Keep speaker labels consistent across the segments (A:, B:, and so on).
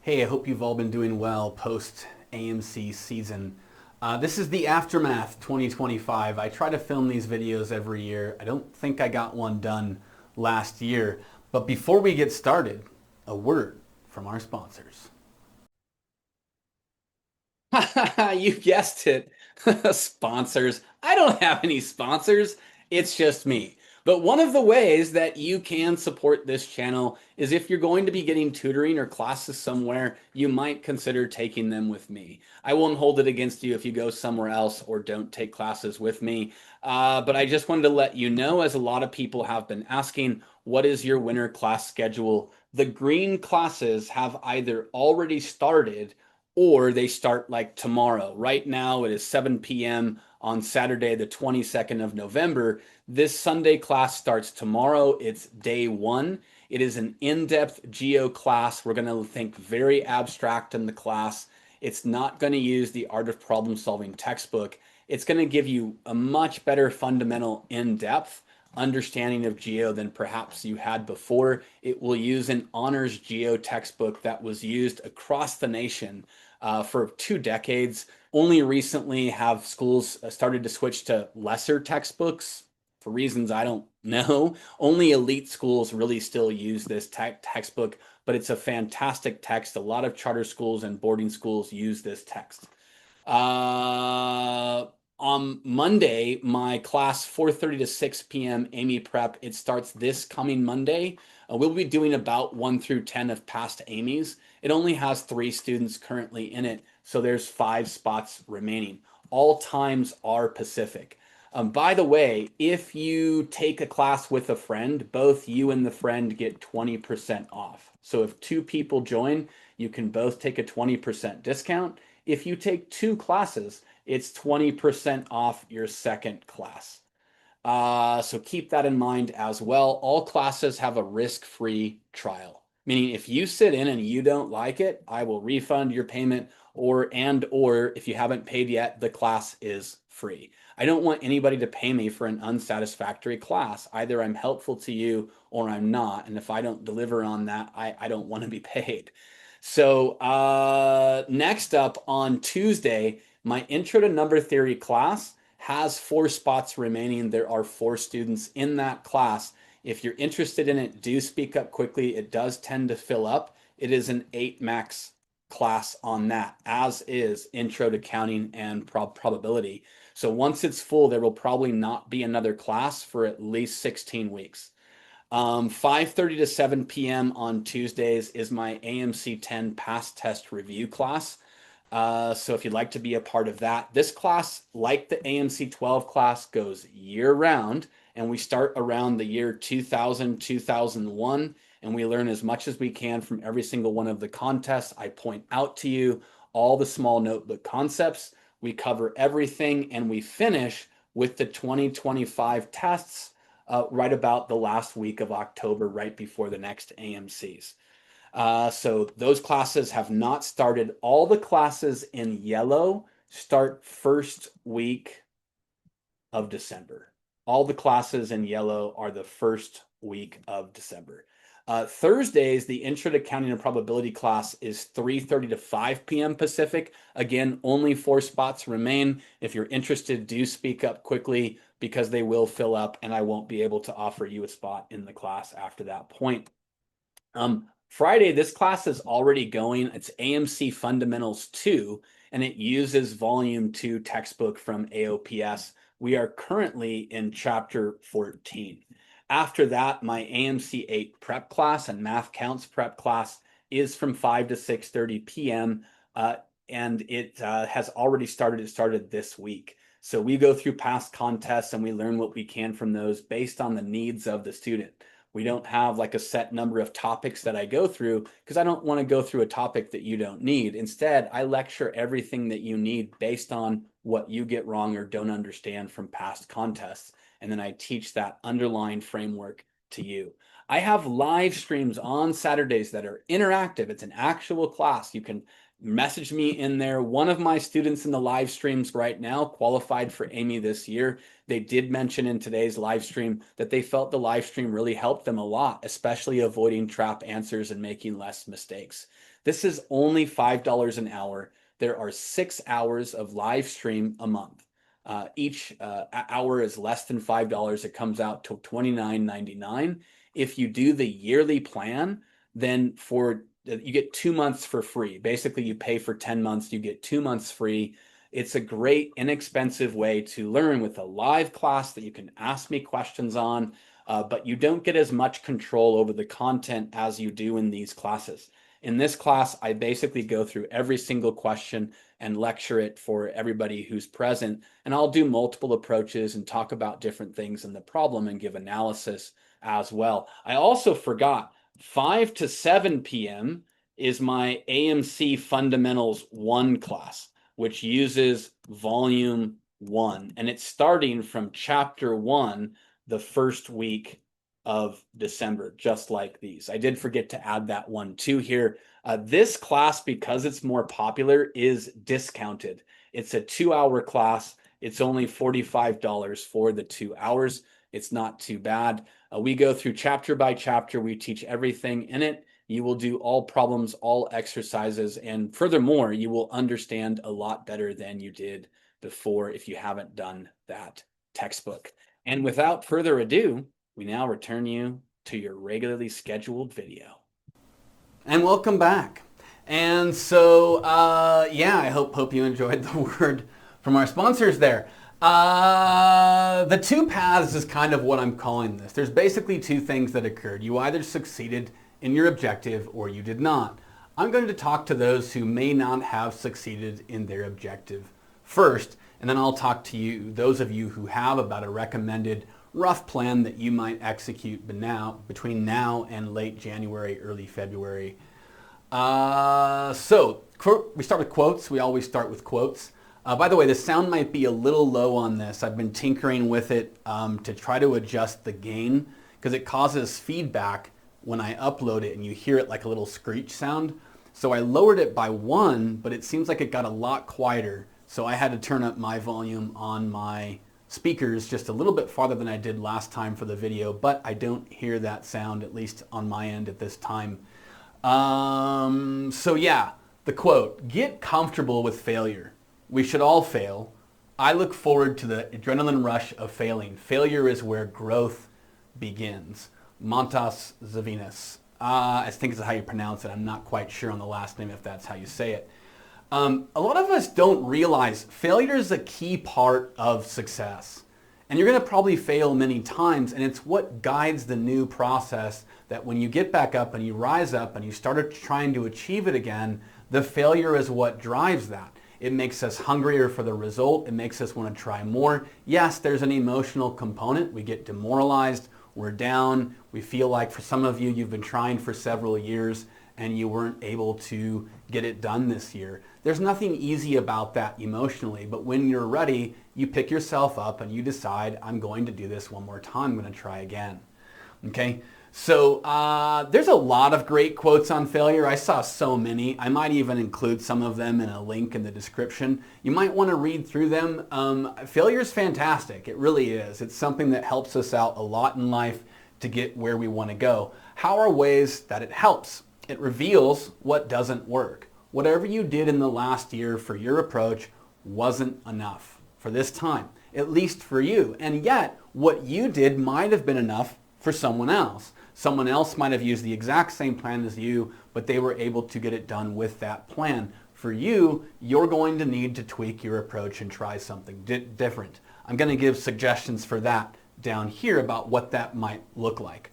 A: Hey, I hope you've all been doing well post AMC season. This is the Aftermath 2025. I try to film these videos every year. I don't think I got one done last year. But before we get started, a word from our sponsors. You guessed it. Sponsors. I don't have any sponsors. It's just me. But one of the ways that you can support this channel is if you're going to be getting tutoring or classes somewhere, you might consider taking them with me. I won't hold it against you if you go somewhere else or don't take classes with me. But I just wanted to let you know, as a lot of people have been asking, what is your winter class schedule? The green classes have either already started or they start like tomorrow. Right now it is 7 p.m. on Saturday, the 22nd of November. This Sunday class starts tomorrow. It's day one. It is an in-depth geo class. We're going to think very abstract in the class. It's not going to use the Art of Problem Solving textbook. It's going to give you a much better fundamental in-depth understanding of geo than perhaps you had before. It will use an honors geo textbook that was used across the nation for 2 decades. Only recently have schools started to switch to lesser textbooks for reasons I don't know. Only elite schools really still use this textbook, but it's a fantastic text. A lot of charter schools and boarding schools use this text. On Monday, my class 4:30 to 6 p.m. AIME Prep. It starts this coming Monday. We'll be doing about 1 through 10 of past AIMEs. It only has 3 students currently in it, so there's 5 spots remaining. All times are Pacific. By the way, if you take a class with a friend, both you and the friend get 20% off. So if 2 people join, you can both take a 20% discount. If you take 2 classes, it's 20% off your second class. So keep that in mind as well. All classes have a risk-free trial, meaning if you sit in and you don't like it, I will refund your payment, or if you haven't paid yet, the class is free. I don't want anybody to pay me for an unsatisfactory class. Either I'm helpful to you or I'm not. And if I don't deliver on that, I don't want to be paid. So next up on Tuesday, my Intro to Number Theory class has 4 spots remaining. There are 4 students in that class. If you're interested in it, do speak up quickly. It does tend to fill up. It is an 8 max class on that, as is Intro to Counting and Probability. So once it's full, there will probably not be another class for at least 16 weeks. 5:30 to 7 p.m. on Tuesdays is my AMC 10 Pass Test Review class. So if you'd like to be a part of that, this class, like the AMC 12 class, goes year round, and we start around the year 2000, 2001, and we learn as much as we can from every single one of the contests. I point out to you all the small notebook concepts. We cover everything, and we finish with the 2025 tests right about the last week of October, right before the next AMCs. So those classes have not started. All the classes in yellow start first week of December. All the classes in yellow are the first week of December. Thursdays, the Intro to Counting and Probability class is 3:30 to 5 p.m. Pacific. Again, only 4 spots remain. If you're interested, do speak up quickly because they will fill up and I won't be able to offer you a spot in the class after that point. Friday, this class is already going. It's AMC Fundamentals 2, and it uses Volume 2 textbook from AOPS. We are currently in Chapter 14. After that, my AMC 8 prep class and Math Counts prep class is from 5 to 6:30 p.m., and it has already started. It started this week. So we go through past contests and we learn what we can from those based on the needs of the student. We don't have like a set number of topics that I go through because I don't want to go through a topic that you don't need. Instead, I lecture everything that you need based on what you get wrong or don't understand from past contests. And then I teach that underlying framework to you. I have live streams on Saturdays that are interactive. It's an actual class. You can message me in there. One of my students in the live streams right now qualified for AIME this year. They did mention in today's live stream that they felt the live stream really helped them a lot, especially avoiding trap answers and making less mistakes. This is only $5 an hour. There are 6 hours of live stream a month. Each hour is less than $5. It comes out to $29.99. If you do the yearly plan, then you get 2 months for free. Basically, you pay for 10 months, you get 2 months free. It's a great, inexpensive way to learn with a live class that you can ask me questions on, but you don't get as much control over the content as you do in these classes. In this class, I basically go through every single question and lecture it for everybody who's present. And I'll do multiple approaches and talk about different things in the problem and give analysis as well. I also forgot 5 to 7 p.m. is my AMC Fundamentals 1 class, which uses volume 1. And it's starting from chapter 1 the first week of December, just like these. I did forget to add that one too here. This class, because it's more popular, is discounted. It's a 2-hour class. It's only $45 for the 2 hours. It's not too bad. We go through chapter by chapter. We teach everything in it. You will do all problems, all exercises, and furthermore, you will understand a lot better than you did before if you haven't done that textbook. And without further ado, we now return you to your regularly scheduled video. And welcome back. And so, yeah, I hope you enjoyed the word from our sponsors there. The 2 paths is kind of what I'm calling this. There's basically 2 things that occurred. You either succeeded in your objective or you did not. I'm going to talk to those who may not have succeeded in their objective first, and then I'll talk to you, those of you who have, about a recommended rough plan that you might execute between now and late January, early February. So we start with quotes. We always start with quotes. By the way, the sound might be a little low on this. I've been tinkering with it to try to adjust the gain because it causes feedback when I upload it and you hear it like a little screech sound. So I lowered it by 1, but it seems like it got a lot quieter. So I had to turn up my volume on my speakers just a little bit farther than I did last time for the video, but I don't hear that sound, at least on my end at this time. So yeah, the quote, "Get comfortable with failure. We should all fail. I look forward to the adrenaline rush of failing. Failure is where growth begins." Montas Zavinas. I think it's how you pronounce it. I'm not quite sure on the last name if that's how you say it. A lot of us don't realize failure is a key part of success. And you're going to probably fail many times, and it's what guides the new process that when you get back up and you rise up and you start trying to achieve it again, the failure is what drives that. It makes us hungrier for the result. It makes us want to try more. Yes, there's an emotional component. We get demoralized. We're down. We feel like for some of you, you've been trying for several years and you weren't able to get it done this year. There's nothing easy about that emotionally, but when you're ready, you pick yourself up and you decide, I'm going to do this one more time. I'm going to try again. Okay? So there's a lot of great quotes on failure. I saw so many. I might even include some of them in a link in the description. You might want to read through them. Failure is fantastic. It really is. It's something that helps us out a lot in life to get where we want to go. How are ways that it helps? It reveals what doesn't work. Whatever you did in the last year for your approach wasn't enough for this time, at least for you. And yet, what you did might have been enough for someone else. Someone else might have used the exact same plan as you, but they were able to get it done with that plan. For you, you're going to need to tweak your approach and try something different. I'm going to give suggestions for that down here about what that might look like.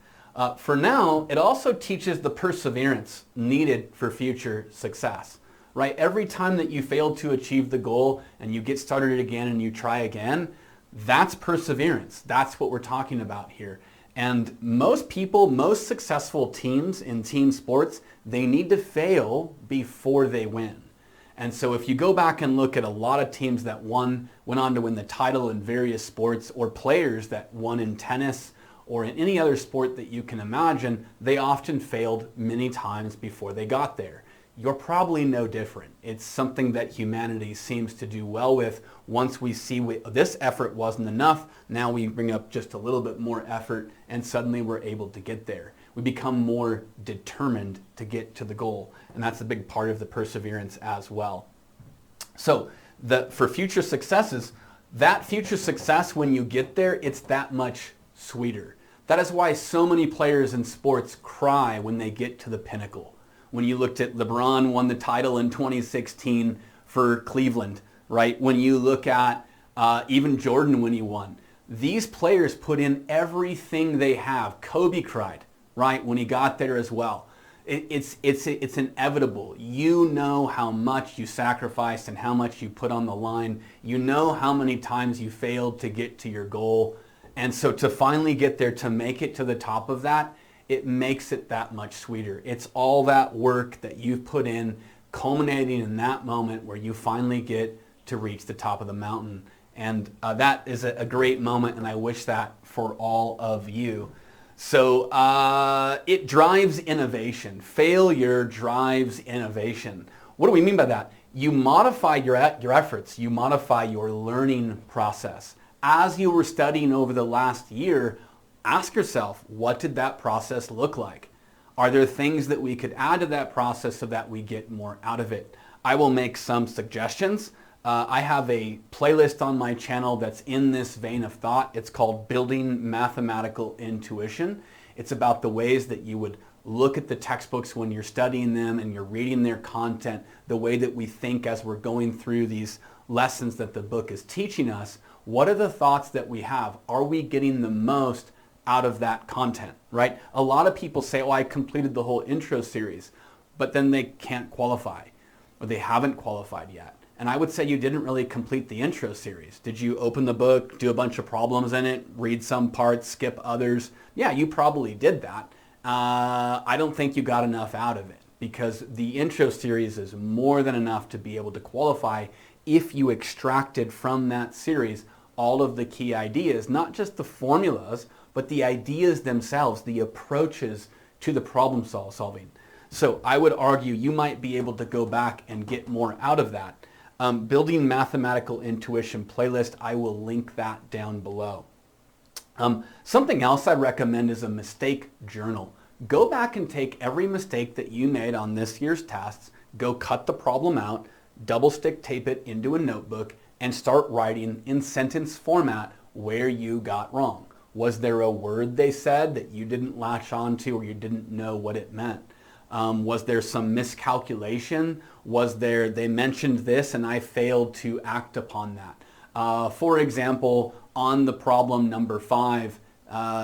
A: For now, it also teaches the perseverance needed for future success, right? Every time that you fail to achieve the goal and you get started again and you try again, that's perseverance. That's what we're talking about here. And most people, most successful teams in team sports, they need to fail before they win. And so if you go back and look at a lot of teams that went on to win the title in various sports, or players that won in tennis or in any other sport that you can imagine, they often failed many times before they got there. You're probably no different. It's something that humanity seems to do well with. Once we see this effort wasn't enough, now we bring up just a little bit more effort and suddenly we're able to get there. we become more determined to get to the goal. And that's a big part of the perseverance as well. So for future successes, that future success, when you get there, it's that much sweeter. That is why so many players in sports cry when they get to the pinnacle. When you looked at LeBron won the title in 2016 for Cleveland, right? When you look at even Jordan when he won, these players put in everything they have. Kobe cried, right, when he got there as well. It's inevitable. You know how much you sacrificed and how much you put on the line. You know how many times you failed to get to your goal. And so to finally get there, to make it to the top of that, it makes it that much sweeter. It's all that work that you've put in, culminating in that moment where you finally get to reach the top of the mountain. And that is a great moment, and I wish that for all of you. So it drives innovation. Failure drives innovation. What do we mean by that? You modify your efforts. You modify your learning process. As you were studying over the last year, ask yourself, what did that process look like? Are there things that we could add to that process so that we get more out of it? I will make some suggestions. I have a playlist on my channel that's in this vein of thought. It's called Building Mathematical Intuition. It's about the ways that you would look at the textbooks when you're studying them and you're reading their content, the way that we think as we're going through these lessons that the book is teaching us. What are the thoughts that we have? Are we getting the most out of that content, right? A lot of people say, oh, I completed the whole intro series, but then they can't qualify or they haven't qualified yet. And I would say you didn't really complete the intro series. Did you open the book, do a bunch of problems in it, read some parts, skip others? Yeah, you probably did that. I don't think you got enough out of it because the intro series is more than enough to be able to qualify if you extracted from that series all of the key ideas, not just the formulas, but the ideas themselves, the approaches to the problem solving. So I would argue you might be able to go back and get more out of that. Building Mathematical Intuition playlist, I will link that down below. Something else I recommend is a mistake journal. Go back and take every mistake that you made on this year's tests, go cut the problem out, double stick tape it into a notebook, and start writing in sentence format where you got wrong. Was there a word they said that you didn't latch on to or you didn't know what it meant? Was there some miscalculation? Was there, they mentioned this and I failed to act upon that? For example, on the problem number 5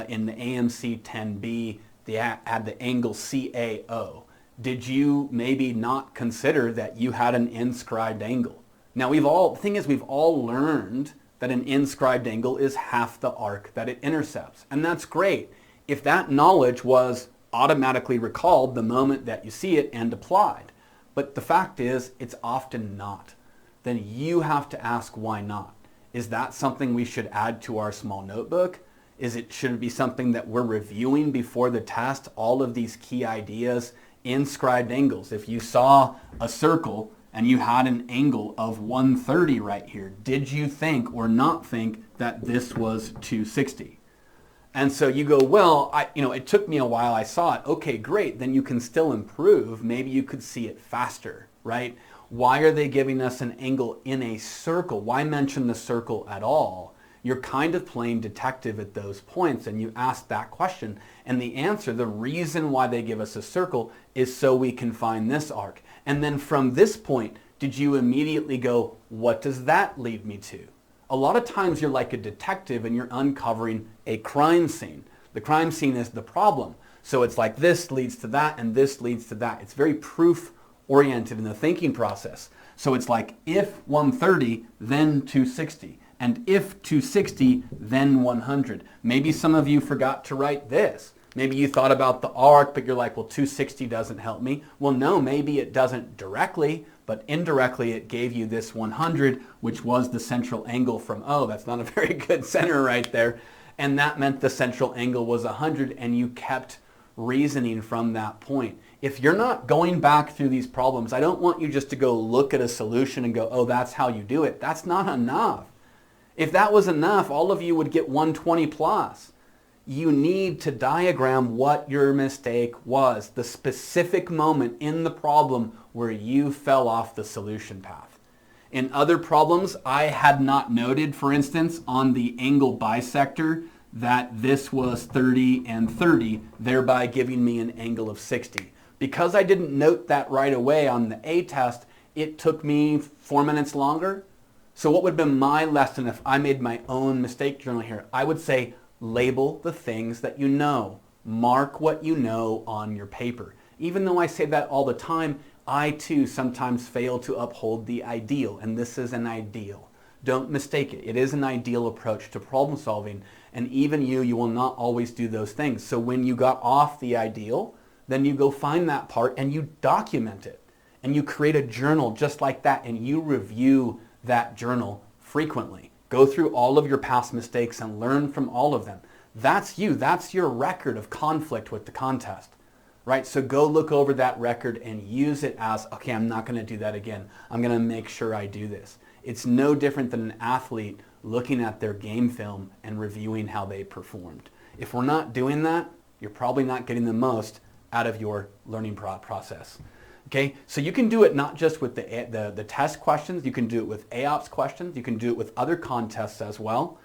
A: in the AMC 10B, they had the angle CAO. Did you maybe not consider that you had an inscribed angle? Now the thing is we've all learned that an inscribed angle is half the arc that it intercepts. And that's great if that knowledge was automatically recalled the moment that you see it and applied. But the fact is, it's often not. Then you have to ask why not. Is that something we should add to our small notebook? Should it be something that we're reviewing before the test? All of these key ideas, inscribed angles. If you saw a circle and you had an angle of 130 right here, did you think or not think that this was 260? And so you go, well, it took me a while, I saw it. Okay, great, then you can still improve. Maybe you could see it faster, right? Why are they giving us an angle in a circle? Why mention the circle at all? You're kind of playing detective at those points and you ask that question. And the answer, the reason why they give us a circle is so we can find this arc. And then from this point, did you immediately go, what does that lead me to? A lot of times you're like a detective and you're uncovering a crime scene. The crime scene is the problem. So it's like this leads to that and this leads to that. It's very proof oriented in the thinking process. So it's like if 130, then 260. And if 260, then 100. Maybe some of you forgot to write this. Maybe you thought about the arc, but you're like, well, 260 doesn't help me. Well, no, maybe it doesn't directly, but indirectly it gave you this 100, which was the central angle from, oh, that's not a very good center right there. And that meant the central angle was 100, and you kept reasoning from that point. If you're not going back through these problems, I don't want you just to go look at a solution and go, oh, that's how you do it. That's not enough. If that was enough, all of you would get 120 plus. You need to diagram what your mistake was, the specific moment in the problem where you fell off the solution path. In other problems, I had not noted, for instance, on the angle bisector, that this was 30 and 30, thereby giving me an angle of 60. Because I didn't note that right away on the A test, it took me 4 minutes longer. So what would have been my lesson if I made my own mistake journal here? I would say label the things that you know. Mark what you know on your paper. Even though I say that all the time, I too sometimes fail to uphold the ideal, and this is an ideal. Don't mistake it. It is an ideal approach to problem solving, and even you will not always do those things. So when you got off the ideal, then you go find that part and you document it. And you create a journal just like that, and you review that journal frequently. Go through all of your past mistakes and learn from all of them. That's you. That's your record of conflict with the contest. Right? So go look over that record and use it as, okay, I'm not going to do that again. I'm going to make sure I do this. It's no different than an athlete looking at their game film and reviewing how they performed. If we're not doing that, you're probably not getting the most out of your learning process. Okay, so you can do it not just with the test questions, you can do it with AOPS questions, you can do it with other contests as well.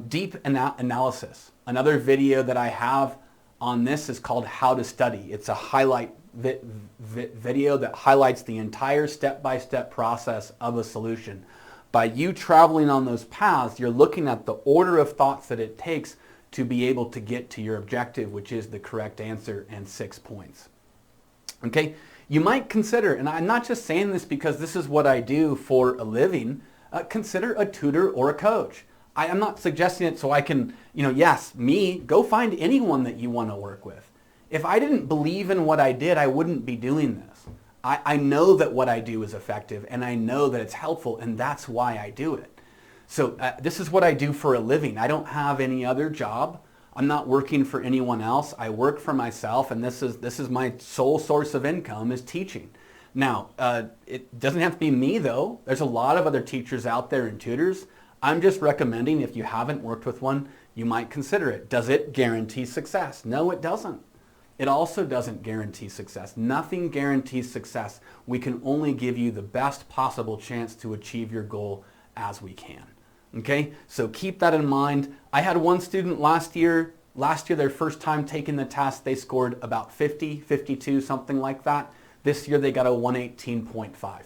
A: Deep analysis. Another video that I have on this is called How to Study. It's a highlight video that highlights the entire step-by-step process of a solution. By you traveling on those paths, you're looking at the order of thoughts that it takes to be able to get to your objective, which is the correct answer and 6 points. Okay, you might consider, and I'm not just saying this because this is what I do for a living, consider a tutor or a coach. I'm not suggesting it so I can, yes, go find anyone that you want to work with. If I didn't believe in what I did, I wouldn't be doing this. I know that what I do is effective, and I know that it's helpful, and that's why I do it. So this is what I do for a living. I don't have any other job. I'm not working for anyone else. I work for myself, and this is my sole source of income is teaching. Now, it doesn't have to be me though. There's a lot of other teachers out there and tutors. I'm just recommending if you haven't worked with one, you might consider it. Does it guarantee success? No, it doesn't. It also doesn't guarantee success. Nothing guarantees success. We can only give you the best possible chance to achieve your goal as we can. Okay, so keep that in mind. I had one student last year, their first time taking the test, they scored about 50, 52, something like that. This year they got a 118.5.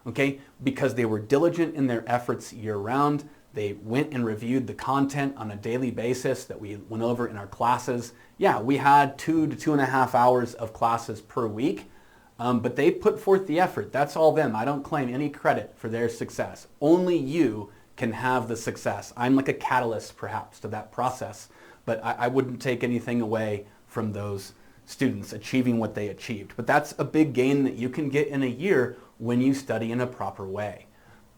A: Okay, because they were diligent in their efforts year round. They went and reviewed the content on a daily basis that we went over in our classes. Yeah, we had 2 to 2.5 hours of classes per week, but they put forth the effort. That's all them. I don't claim any credit for their success. Only you can have the success. I'm like a catalyst perhaps to that process, but I wouldn't take anything away from those students achieving what they achieved. But that's a big gain that you can get in a year when you study in a proper way.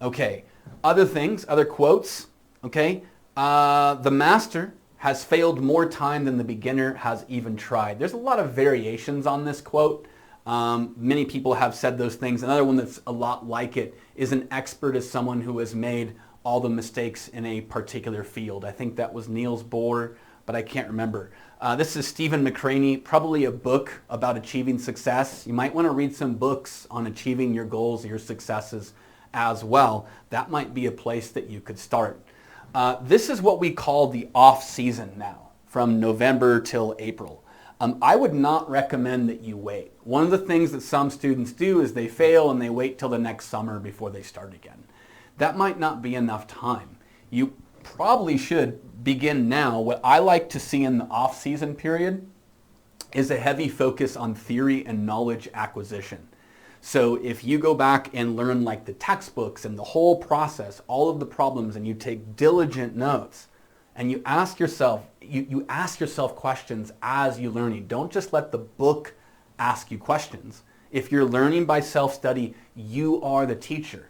A: Okay, other things, other quotes, okay? The master has failed more time than the beginner has even tried. There's a lot of variations on this quote. Many people have said those things. Another one that's a lot like it is an expert is someone who has made all the mistakes in a particular field. I think that was Niels Bohr, but I can't remember. This is Stephen McCraney, probably a book about achieving success. You might want to read some books on achieving your goals, your successes as well. That might be a place that you could start. This is what we call the off season now, from November till April. I would not recommend that you wait. One of the things that some students do is they fail and they wait till the next summer before they start again. That might not be enough time. You probably should begin now. What I like to see in the off-season period is a heavy focus on theory and knowledge acquisition. So if you go back and learn like the textbooks and the whole process, all of the problems, and you take diligent notes, and you ask yourself, you ask yourself questions as you're learning. Don't just let the book ask you questions. If you're learning by self-study, you are the teacher.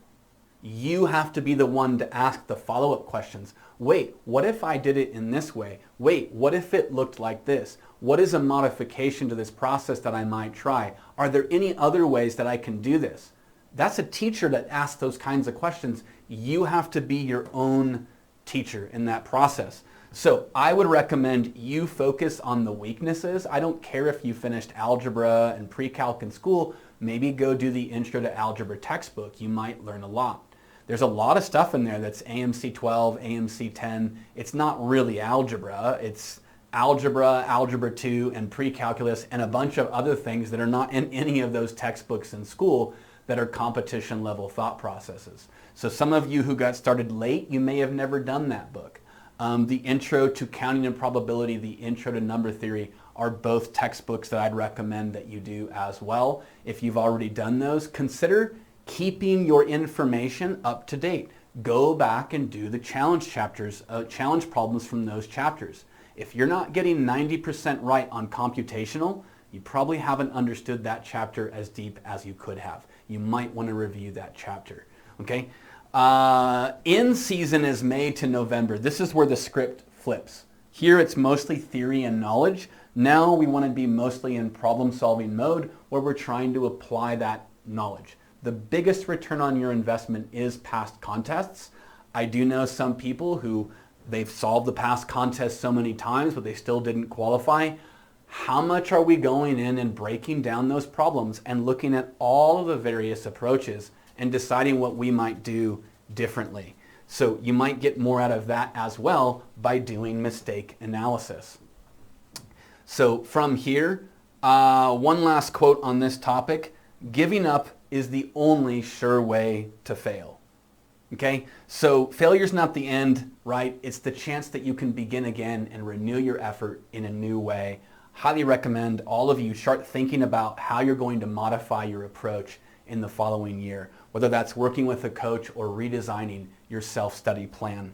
A: You have to be the one to ask the follow-up questions. Wait, what if I did it in this way? Wait, what if it looked like this? What is a modification to this process that I might try? Are there any other ways that I can do this? That's a teacher that asks those kinds of questions. You have to be your own teacher in that process. So I would recommend you focus on the weaknesses. I don't care if you finished algebra and pre-calc in school, maybe go do the Intro to Algebra textbook. You might learn a lot. There's a lot of stuff in there that's AMC 12, AMC 10. It's not really algebra. It's algebra, algebra 2, and pre-calculus, and a bunch of other things that are not in any of those textbooks in school that are competition level thought processes. So some of you who got started late, you may have never done that book. The Intro to Counting and Probability, the Intro to Number Theory are both textbooks that I'd recommend that you do as well. If you've already done those, consider keeping your information up to date. Go back and do the challenge chapters, challenge problems from those chapters. If you're not getting 90% right on computational, you probably haven't understood that chapter as deep as you could have. You might want to review that chapter, okay? In season is May to November. This is where the script flips. Here it's mostly theory and knowledge. Now we want to be mostly in problem solving mode where we're trying to apply that knowledge. The biggest return on your investment is past contests. I do know some people who they've solved the past contest so many times, but they still didn't qualify. How much are we going in and breaking down those problems and looking at all of the various approaches and deciding what we might do differently? So you might get more out of that as well by doing mistake analysis. So from here, one last quote on this topic: giving up is the only sure way to fail. Okay, so failure's not the end, right? It's the chance that you can begin again and renew your effort in a new way. Highly recommend all of you start thinking about how you're going to modify your approach in the following year, whether that's working with a coach or redesigning your self-study plan.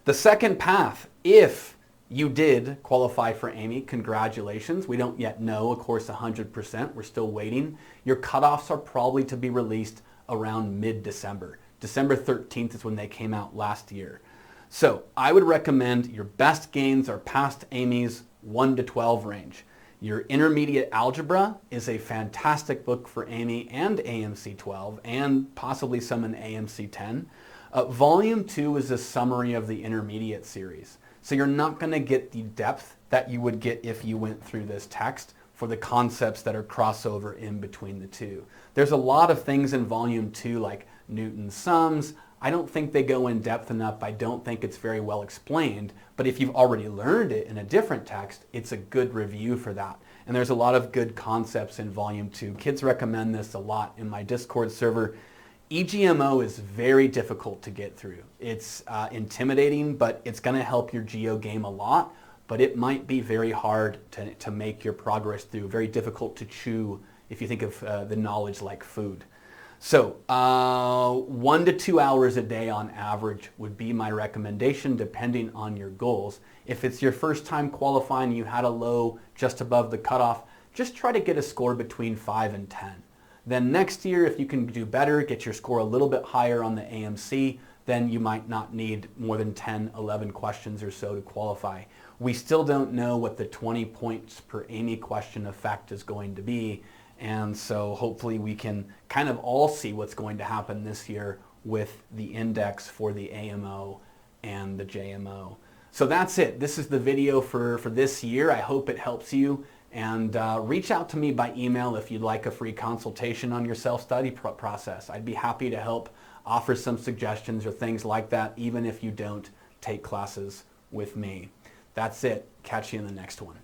A: The second path, if you did qualify for AIME, congratulations. We don't yet know, of course, 100%. We're still waiting. Your cutoffs are probably to be released around mid-December. December 13th is when they came out last year. So I would recommend your best gains are past AIME's 1 to 12 range. Your Intermediate Algebra is a fantastic book for AIME and AMC 12 and possibly some in AMC 10. Volume 2 is a summary of the Intermediate series. So you're not going to get the depth that you would get if you went through this text for the concepts that are crossover in between the two. There's a lot of things in Volume 2 like Newton's sums. I don't think they go in depth enough. I don't think it's very well explained, but if you've already learned it in a different text, it's a good review for that. And there's a lot of good concepts in Volume 2. Kids recommend this a lot in my Discord server. EGMO is very difficult to get through. It's intimidating, but it's going to help your geo game a lot, but it might be very hard to make your progress through, very difficult to chew if you think of the knowledge like food. So 1 to 2 hours a day on average would be my recommendation depending on your goals. If it's your first time qualifying, you had a low just above the cutoff, just try to get a score between 5 and 10. Then next year, if you can do better, get your score a little bit higher on the AMC, then you might not need more than 10, 11 questions or so to qualify. We still don't know what the 20 points per AIME question effect is going to be. And so hopefully we can kind of all see what's going to happen this year with the index for the AMO and the JMO. So that's it. This is the video for this year. I hope it helps you. And reach out to me by email if you'd like a free consultation on your self-study process. I'd be happy to help offer some suggestions or things like that, even if you don't take classes with me. That's it. Catch you in the next one.